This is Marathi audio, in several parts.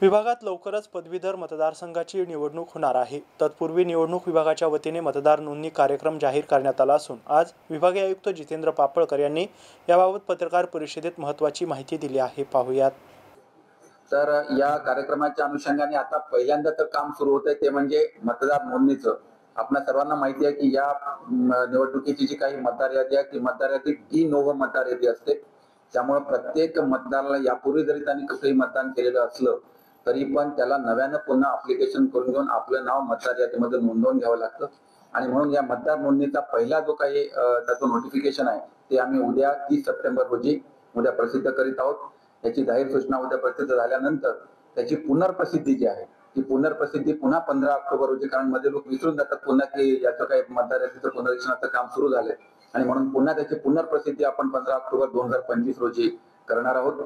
विभागात लवकरच पदवीधर मतदारसंघाची निवडणूक होणार आहे। तत्पूर्वी निवडणूक विभागाच्या वतीने मतदार नोंदणी कार्यक्रम जाहीर करण्यात आला असून आज विभागीय आयुक्त जितेंद्र पापळकर यांनी याबाबत पत्रकार परिषदेत महत्त्वाची माहिती दिली आहे। पाहूयात। तर या कार्यक्रमाच्या अनुषंगाने आता पहिल्यांदा तर काम सुरू होत आहे ते म्हणजे मतदार नोंदणीचं। आपल्या सर्वांना माहिती आहे की या निवडणुकीची जी काही मतदार यादी आहे ती मतदार यादी डी नोव्ह मतदार यादी असते। त्यामुळे प्रत्येक मतदाराला यापूर्वी जरी त्यांनी कुठेही मतदान केलेलं असलं तरी पण त्याला नव्यानं पुन्हा अप्लिकेशन करून घेऊन आपलं नाव मतदार यादीमध्ये नोंदवून घ्यावं लागतं। आणि म्हणून या मतदार नोंदणीचा पहिला जो काही त्याचं नोटिफिकेशन आहे ते आम्ही उद्या 30 सप्टेंबर रोजी उद्या प्रसिद्ध करीत आहोत। याची जाहीर सूचना उद्या प्रसिद्ध झाल्यानंतर त्याची पुनर्प्रसिद्धी जी आहे ती पुनर्प्रसिद्धी पुन्हा 15 ऑक्टोबर रोजी, कारण मध्ये लोक विसरून जातात पुन्हा की याचं काही मतदार यादीचं पुनरीक्षणाचं काम सुरू झालंय आणि म्हणून पुन्हा त्याची पुनर्प्रसिद्धी आपण 15 ऑक्टोबर 2025 रोजी करणार आहोत।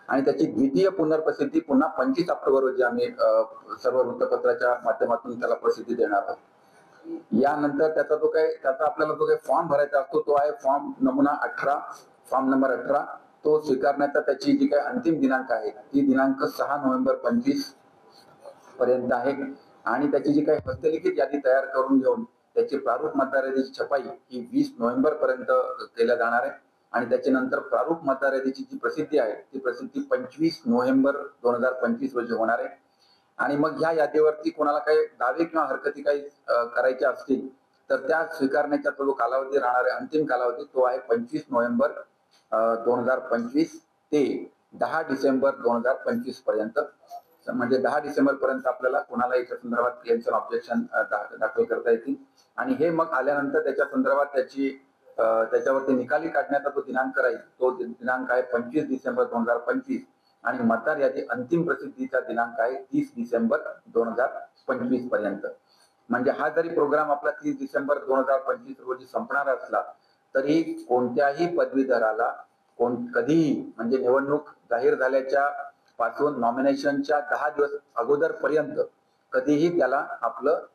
आणि त्याची द्वितीय पुनर्प्रसिद्धी पुन्हा 25 ऑक्टोबर रोजी आम्ही सर्व वृत्तपत्राच्या माध्यमातून त्याला प्रसिद्धी देणार आहोत। यानंतर त्याचा आपल्याला जो काही फॉर्म भरायचा असतो तो आहे फॉर्म नमुना 18, फॉर्म नंबर 18। तो स्वीकारण्याचा त्याची जी काही अंतिम दिनांक आहे ती दिनांक 6 नोव्हेंबर 25 पर्यंत आहे। आणि त्याची जी काही हस्तलिखित यादी तयार करून घेऊन त्याची प्रारूप मतदार यादीची छपाई ही 20 नोव्हेंबर पर्यंत केल्या जाणार आहे। आणि त्याच्यानंतर प्रारूप मतदार यादीची जी प्रसिद्धी आहे ती प्रसिद्धी 25 नोव्हेंबर 2025 रोजी होणार आहे। आणि मग ह्या यादीवरती कोणाला काही दावे किंवा हरकती काही करायच्या असतील तर त्या स्वीकारण्याचा जो कालावधी राहणार आहे, अंतिम कालावधी तो आहे 25 नोव्हेंबर 2025 ते 10 डिसेंबर 2025 पर्यंत। म्हणजे 10 डिसेंबर पर्यंत आपल्याला कोणाला याच्या संदर्भात क्लेम्स ऑब्जेक्शन दाखल करता येतील। आणि हे मग आल्यानंतर त्याच्या संदर्भात त्याच्यावरती निकाली काढण्याचा जो दिनांक राहील तो दिनांक आहे 25 डिसेंबर 2025 आणि मतदार यादी अंतिम प्रसिद्धीचा दिनांक आहे 30 डिसेंबर 2025 पर्यंत। म्हणजे हा जरी प्रोग्राम आपला 30 डिसेंबर 2025 रोजी संपणार असला तरी कोणत्याही पदवीधराला कधीही म्हणजे निवडणूक जाहीर झाल्याच्या पासून नॉमिनेशनच्या 10 दिवस अगोदर पर्यंत कधीही त्याला आपलं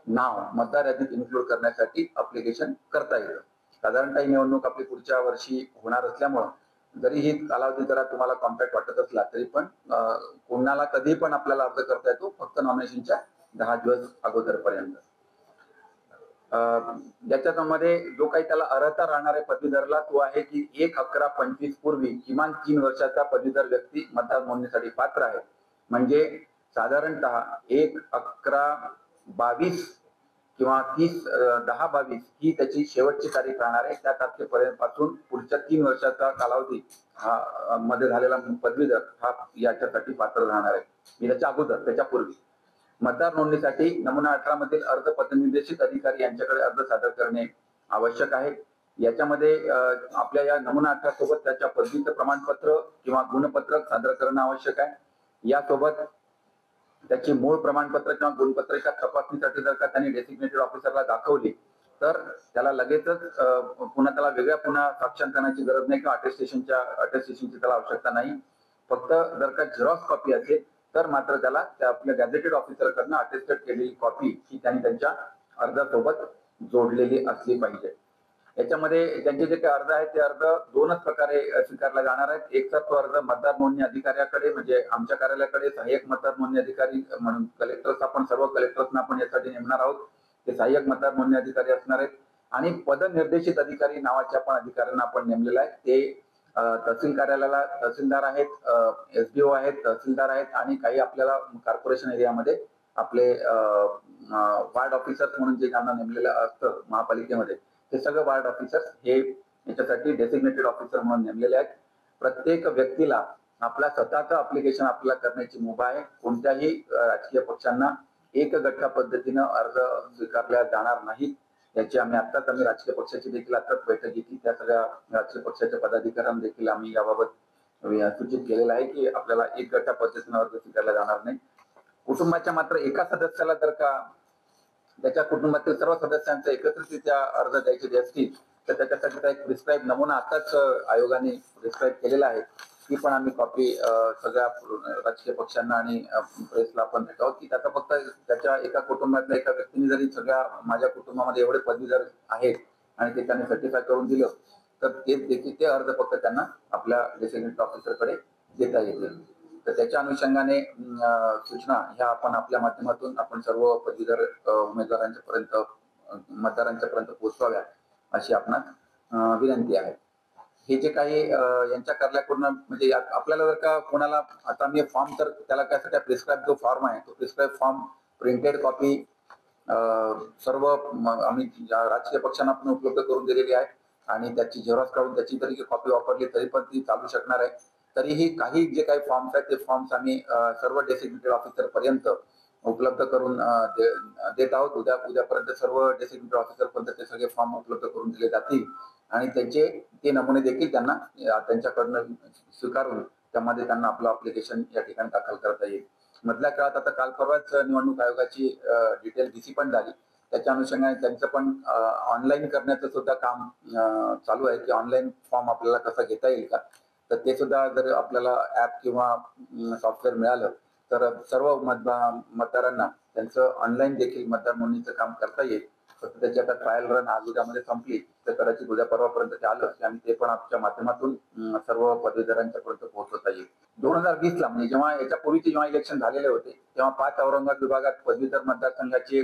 नाव मतदार यादीत इन्क्लूड करण्यासाठी अप्लिकेशन करता येतं। साधारणतः ही निवडणूक आपली पुढच्या वर्षी होणार असल्यामुळं जरी ही कालावधी जरा तुम्हाला कॉम्पॅक्ट वाटत असला तरी पण कोणाला कधी पण आपल्याला अर्ज करता येतो, फक्त नॉमिनेशनच्या 10 दिवस अगोदर पर्यंत। याच्यामध्ये जो काही त्याला अर्हता राहणार आहे पदवीधरला तो आहे की 1/11/25 पूर्वी किमान 3 वर्षाचा पदवीधर व्यक्ती मतदार नोंदणीसाठी पात्र आहे। म्हणजे साधारणतः 1/11/22 किंवा 10/22 ही त्याची शेवटची तारीख राहणार आहे। त्या तारखेपर्यंत पासून पुढच्या 3 वर्षाचा कालावधी हा मध्ये झालेला पदवीधर हा याच्यासाठी पात्र राहणार आहे। त्याच्या अगोदर त्याच्यापूर्वी मतदार नोंदणीसाठी नमुना 18 मधील अर्ज पदनिर्देशित अधिकारी यांच्याकडे अर्ज सादर करणे आवश्यक आहे। याच्यामध्ये आपल्या या नमुना 18 सोबत त्याच्या पदवीचं प्रमाणपत्र किंवा गुणपत्रक सादर करणं आवश्यक आहे। यासोबत त्याची मूळ प्रमाणपत्र किंवा गुणपत्रिका तपासणीसाठी जर का त्यांनी डेसिग्नेटेड ऑफिसरला दाखवली तर त्याला लगेचच पुन्हा त्याला पुन्हा साक्षांकनाची गरज नाही किंवा अटेस्टेशनची त्याला आवश्यकता नाही। फक्त जर का झेरॉक्स कॉपी असेल तर मात्र त्याला त्या आपल्या गॅझेटेड ऑफिसरकडनं अटेस्टेड केलेली कॉपी ही त्यांनी त्यांच्या अर्जासोबत जोडलेली असली पाहिजे। याच्यामध्ये त्यांचे जे काही अर्ज आहेत ते अर्ज दोनच प्रकारे स्वीकारला जाणार आहेत। एक तर तो अर्ज मतदार नोंदणी अधिकाऱ्याकडे म्हणजे आमच्या कार्यालयाकडे सहाय्यक मतदार नोंदणी अधिकारी म्हणून कलेक्टर्स आपण सर्व कलेक्टर्सना आपण यासाठी नेमणार आहोत, ते सहाय्यक मतदार नोंदणी अधिकारी असणार आहेत। आणि पदनिर्देशित अधिकारी नावाच्या पण अधिकाऱ्यांना आपण नेमलेलं आहे। ते तहसील कार्यालयाला तहसीलदार आहेत, SDO आहेत, तहसीलदार आहेत आणि काही आपल्याला कॉर्पोरेशन एरियामध्ये आपले वार्ड ऑफिसर्स म्हणून जे ज्यांना नेमलेलं असतं महापालिकेमध्ये ते सगळे वार्ड ऑफिसर्स हे याच्यासाठी डेसिग्नेटेड ऑफिसर म्हणून नेमलेले आहेत। प्रत्येक व्यक्तीला आपला स्वतःचं अप्लिकेशन आपल्याला करण्याची मुभा आहे। कोणत्याही राजकीय पक्षांना एक गठ्ठा पद्धतीनं अर्ज स्वीकारल्या जाणार नाहीत। याची आम्ही राजकीय पक्षाची देखील आताच बैठक घेतली, त्या सगळ्या राजकीय पक्षाच्या पदाधिकाऱ्यांना देखील आम्ही याबाबत सूचित केलेलं आहे की आपल्याला एक गठ्ठा पद्धतीनं अर्ज स्वीकारला जाणार नाही। कुटुंबाच्या मात्र एका सदस्याला जर का त्याच्या कुटुंबातील सर्व सदस्यांचा एकत्रितरित्या अर्ज द्यायचे असतील तर त्याच्यासाठी एक प्रिस्क्राईब नमुना आताच आयोगाने प्रिस्क्राईब केलेला आहे। ती पण आम्ही कॉपी सगळ्या राजकीय पक्षांना आणि प्रेसला आपण देत आहोत की त्याचा फक्त त्याच्या एका कुटुंबातल्या एका व्यक्तीने जरी सगळ्या माझ्या कुटुंबामध्ये एवढे पदवीधर आहेत आणि ते त्यांनी सर्टिफाय करून दिलं तर ते अर्ज फक्त त्यांना आपल्या डेसिग्नेटेड ऑफिसरकडे देता येतील। तर त्याच्या अनुषंगाने सूचना ह्या आपण आपल्या माध्यमातून आपण सर्व पदवीधर उमेदवारांच्या पर्यंत मतदारांच्या पर्यंत पोहोचवाव्या अशी आपणास विनंती आहे. हे जे काही यांच्या कार्याकडून म्हणजे आपल्याला जर का कोणाला आता मी फॉर्म तर त्याला काय प्रिस्क्राईब जो फॉर्म आहे तो प्रिस्क्राईब फॉर्म प्रिंटेड कॉपी सर्व आम्ही राजकीय पक्षांना पण उपलब्ध करून दिलेली आहे आणि त्याची झेरॉक्स काढून त्याची जरी कॉपी वापरली तरी पण ती चालू शकणार आहे. तरीही काही जे काही फॉर्म्स आहेत ते फॉर्म्स आम्ही सर्व डेसिग्नेटेड ऑफिसर पर्यंत उपलब्ध करून देत आहोत. उद्यापर्यंत सर्व डेसिग्नेटेड ऑफिसर पर्यंत ते सगळे फॉर्म उपलब्ध करून दिले जातील आणि त्याचे ते नमुने देखील त्यांना त्यांच्याकडनं स्वीकारून त्यामध्ये त्यांना आपलं अप्लिकेशन या ठिकाणी दाखल करता येईल. मधल्या काळात आता काल परवाच निवडणूक आयोगाची डिटेल बीसी पण झाली. त्याच्या अनुषंगाने त्यांचं पण ऑनलाईन करण्याचं सुद्धा काम चालू आहे की ऑनलाईन फॉर्म आपल्याला कसा घेता येईल का, तर ते सुद्धा जर आपल्याला ऍप किंवा सॉफ्टवेअर मिळालं तर सर्व मतदारांना त्यांचं ऑनलाईन देखील मतदार नोंदणीचं काम करता येईल. फक्त त्याची आता ट्रायल रन आज उद्यामध्ये संपली तर कदाचित उद्या परवापर्यंत ते आलं आणि ते पण आमच्या माध्यमातून सर्व पदवीधरांच्या पर्यंत पोहोचवता येईल. 2020 ला म्हणजे जेव्हा याच्यापूर्वीचे जेव्हा इलेक्शन झालेले होते तेव्हा 5 औरंगाबाद विभागात पदवीधर मतदारसंघाचे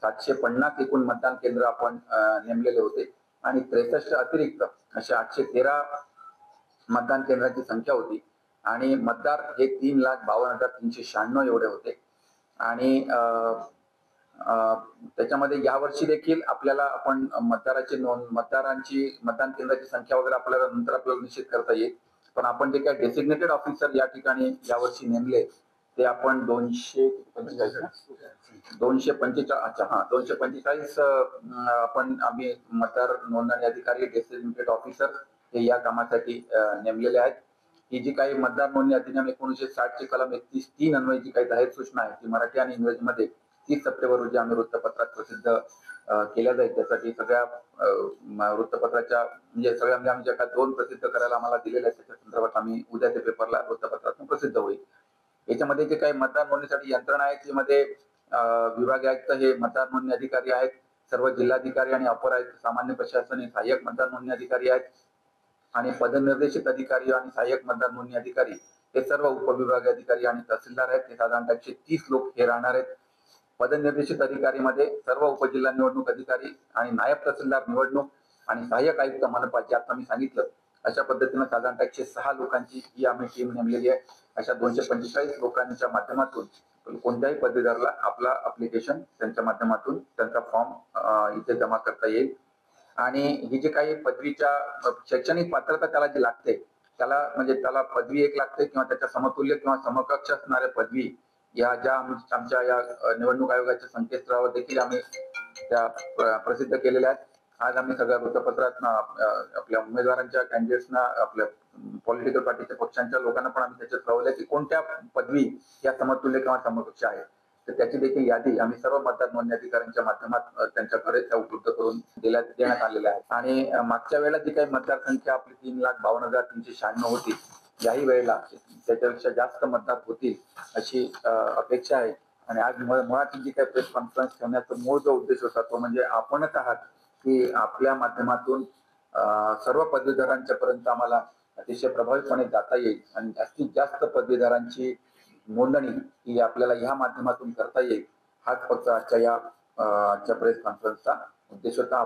750 एकूण मतदान केंद्र आपण नेमलेले होते आणि 63 अतिरिक्त अशा 813 मतदान केंद्रांची संख्या होती आणि मतदार हे 3,52,396 एवढे होते आणि त्याच्यामध्ये यावर्षी देखील आपल्याला आपण मतदारांची मतदान केंद्राची संख्या वगैरे आपल्याला नंतर आपल्याला निश्चित करता येईल. पण आपण जे काही डेसिग्नेटेड ऑफिसर या ठिकाणी यावर्षी नेमले ते आपण 245 आपण आम्ही मतदार नोंदणी अधिकारी डेसिग्नेटेड ऑफिसर हे या कामासाठी नेमलेले आहेत. ही जी काही मतदार नोंदणी अधिनियम 1960 ची कलम 31(3) अन्वये जी काही जाहीर सूचना आहे ती मराठी आणि इंग्रजीमध्ये 30 सप्टेंबर रोजी आम्ही वृत्तपत्रात प्रसिद्ध केल्या जाईल. त्यासाठी सगळ्या वृत्तपत्राच्या म्हणजे सगळ्या आम्ही ज्या काही 2 प्रसिद्ध करायला आम्हाला दिलेल्या आहेत त्याच्या संदर्भात आम्ही उद्या ते पेपरला वृत्तपत्रातून प्रसिद्ध होईल. याच्यामध्ये जे काही मतदार नोंदणीसाठी यंत्रणा आहे त्यामध्ये विभागीय आयुक्त हे मतदार नोंदणी अधिकारी आहेत, सर्व जिल्हाधिकारी आणि अपर आयुक्त सामान्य प्रशासन हे सहाय्यक मतदार नोंदणी अधिकारी आहेत आणि पदनिर्देशित अधिकारी आणि सहाय्यक मतदार नोंदणी अधिकारी हे सर्व उपविभागीय अधिकारी आणि तहसीलदार आहेत. हे साधारणतः 130 लोक हे राहणार आहेत. पदनिर्देशित अधिकारी मध्ये सर्व उपजिल्हा निवडणूक अधिकारी आणि नायब तहसीलदार निवडणूक आणि सहाय्यक आयुक्त मनपा जे आता मी सांगितलं अशा पद्धतीनं साधारणतः 106 लोकांची ही आम्ही टीम नेमलेली आहे. अशा 245 लोकांच्या माध्यमातून कोणत्याही पदवीधराला आपला अप्लिकेशन त्यांच्या माध्यमातून त्यांचा फॉर्म इथे जमा करता येईल आणि ही जी काही पदवीच्या शैक्षणिक पात्रता त्याला जी लागते त्याला म्हणजे त्याला पदवी 1 लागते किंवा त्याच्या समतुल्य किंवा समकक्ष असणाऱ्या पदवी या ज्या आमच्या या निवडणूक आयोगाच्या संकेतस्थळावर देखील आम्ही त्या प्रसिद्ध केलेल्या आहेत. आज आम्ही सगळ्या वृत्तपत्रात आपल्या उमेदवारांच्या कॅन्डिडेट्सना आपल्या पॉलिटिकल पार्टीच्या पक्षांच्या लोकांना पण आम्ही त्याच्यात कळवलंय की कोणत्या पदवी या समतुल्य किंवा समकक्ष आहेत. तर त्याची देखील यादी आम्ही सर्व मतदार नोंदणी अधिकाऱ्यांच्या माध्यमात त्यांच्याकडे त्या उपलब्ध करून देण्यात आलेल्या आहेत. आणि मागच्या वेळेला जी काही मतदार संख्या आपली 3,52,396 होती याही वेळेला त्याच्यापेक्षा जास्त मतदार होतील अशी अपेक्षा आहे. आणि आज मुळात जी काही प्रेस कॉन्फरन्स ठेवण्याचा मूळ जो उद्देश होता तो म्हणजे आपणच आहात की आपल्या माध्यमातून सर्व पदवीधरांच्या पर्यंत आम्हाला अतिशय प्रभावीपणे जाता येईल आणि जास्तीत जास्त पदवीधरांची नोंदणी ही आपल्याला ह्या माध्यमातून करता येईल. हाच फक्त आजच्या प्रेस कॉन्फरन्सचा उद्देश होता.